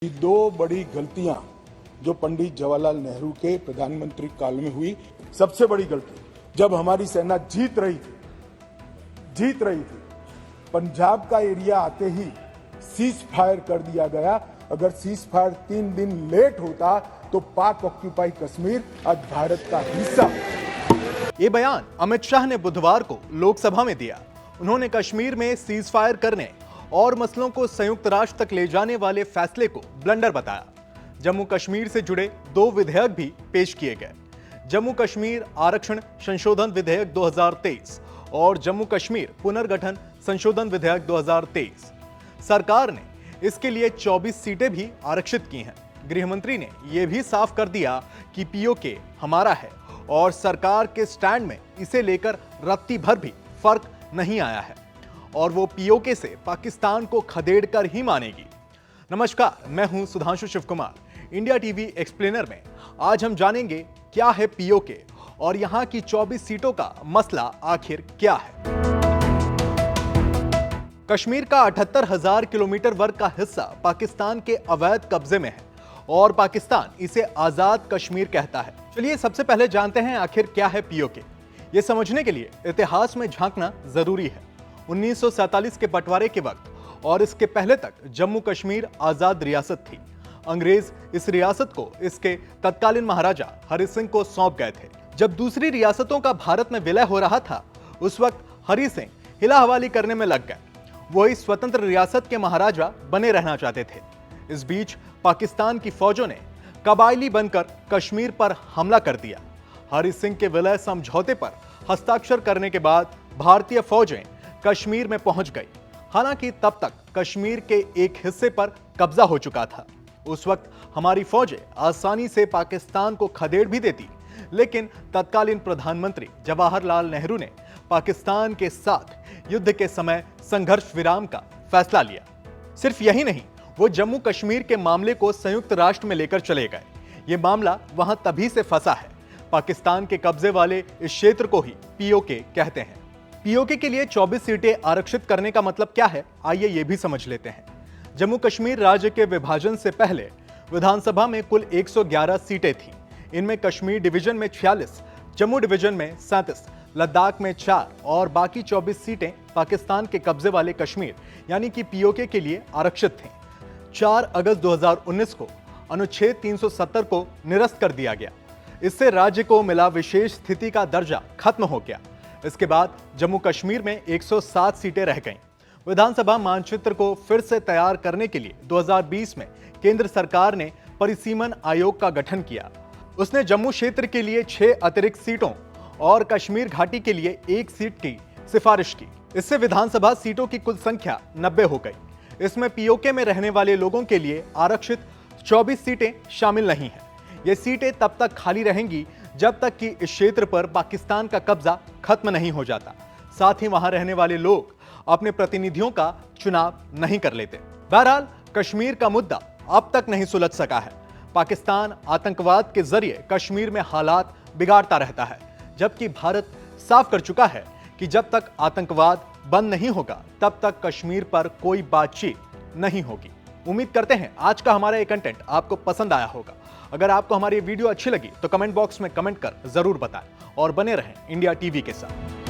ये दो बड़ी गलतियां जो पंडित जवाहरलाल नेहरू के प्रधानमंत्री काल में हुई, सबसे बड़ी गलती जब हमारी सेना जीत रही थी, पंजाब का एरिया आते ही सीज फायर कर दिया गया। अगर सीज फायर 3 दिन लेट होता तो पाक ऑक्यूपाई कश्मीर आज भारत का हिस्सा। ये बयान अमित शाह ने बुधवार को लोकसभा में दिया। उन्होंने कश्मीर में सीज फायर करने और मसलों को संयुक्त राष्ट्र तक ले जाने वाले फैसले को ब्लंडर बताया। जम्मू कश्मीर से जुड़े 2 विधेयक भी पेश किए गए, जम्मू कश्मीर आरक्षण संशोधन विधेयक 2023 और जम्मू कश्मीर पुनर्गठन संशोधन विधेयक 2023। सरकार ने इसके लिए 24 सीटें भी आरक्षित की हैं। गृहमंत्री ने यह भी साफ कर दिया कि पीओके हमारा है और सरकार के स्टैंड में इसे लेकर रत्ती भर भी फर्क नहीं आया है और वो पीओके से पाकिस्तान को खदेड़ कर ही मानेगी। नमस्कार, मैं हूं Sudhanshu Shiv Kumar. India TV explainer में आज हम जानेंगे क्या है पीओके और यहां की 24 सीटों का मसला आखिर क्या है। कश्मीर का 78,000 किलोमीटर वर्ग का हिस्सा पाकिस्तान के अवैध कब्जे में है और पाकिस्तान इसे आजाद कश्मीर कहता है। चलिए सबसे पहले जानते हैं आखिर क्या है पीओके। ये समझने के लिए इतिहास में झांकना जरूरी है। 1947 के बंटवारे के वक्त और इसके पहले तक जम्मू कश्मीर आजाद रियासत थी। अंग्रेज इस रियासत को इसके तत्कालीन महाराजा हरि सिंह को सौंप गए थे। जब दूसरी रियासतों का भारत में विलय हो रहा था, उस वक्त हरि सिंह हिला हवाली करने में लग गए। वो इस स्वतंत्र रियासत के महाराजा बने रहना चाहते थे। इस बीच पाकिस्तान की फौजों ने कबायली बनकर कश्मीर पर हमला कर दिया। हरि सिंह के विलय समझौते पर हस्ताक्षर करने के बाद भारतीय फौजें कश्मीर में पहुंच गई। हालांकि तब तक कश्मीर के एक हिस्से पर कब्जा हो चुका था। उस वक्त हमारी फौजें आसानी से पाकिस्तान को खदेड़ भी देती, लेकिन तत्कालीन प्रधानमंत्री जवाहरलाल नेहरू ने पाकिस्तान के साथ युद्ध के समय संघर्ष विराम का फैसला लिया। सिर्फ यही नहीं, वो जम्मू कश्मीर के मामले को संयुक्त राष्ट्र में लेकर चले गए। ये मामला वहां तभी से फंसा है। पाकिस्तान के कब्जे वाले इस क्षेत्र को ही पीओके कहते हैं। पीओके के लिए 24 सीटें आरक्षित करने का मतलब क्या है, आइए ये भी समझ लेते हैं। जम्मू कश्मीर राज्य के विभाजन से पहले विधानसभा में कुल 111 सीटें थीं। इनमें कश्मीर डिवीजन में 46, जम्मू डिवीजन में 37, लद्दाख में 4 और बाकी 24 सीटें पाकिस्तान के कब्जे वाले कश्मीर यानी कि पीओके के लिए आरक्षित थीं। 4 अगस्त 2019 को अनुच्छेद 370 को निरस्त कर दिया गया। इससे राज्य को मिला विशेष स्थिति का दर्जा खत्म हो गया। इसके बाद जम्मू कश्मीर में 107 सीटें रह गईं। विधानसभा मानचित्र को फिर से तैयार करने के लिए 2020 में केंद्र सरकार ने परिसीमन आयोग का गठन किया। उसने जम्मू क्षेत्र के लिए 6 अतिरिक्त सीटों और कश्मीर घाटी के लिए 1 सीट की सिफारिश की। इससे विधानसभा सीटों की कुल संख्या 90 हो गई। इसमें पीओके में रहने वाले लोगों के लिए आरक्षित 24 सीटें शामिल नहीं हैं। ये सीटें तब तक खाली रहेंगी जब तक कि इस क्षेत्र पर पाकिस्तान का कब्जा खत्म नहीं हो जाता। साथ ही वहां रहने वाले लोग अपने प्रतिनिधियों का चुनाव नहीं कर लेते। बहरहाल कश्मीर का मुद्दा अब तक नहीं सुलझ सका है। पाकिस्तान आतंकवाद के जरिए कश्मीर में हालात बिगाड़ता रहता है, जबकि भारत साफ कर चुका है कि जब तक आतंकवाद बंद नहीं होगा तब तक कश्मीर पर कोई बातचीत नहीं होगी। उम्मीद करते हैं आज का हमारा ये कंटेंट आपको पसंद आया होगा। अगर आपको हमारी वीडियो अच्छी लगी तो कमेंट बॉक्स में कमेंट कर जरूर बताएं और बने रहें इंडिया टीवी के साथ।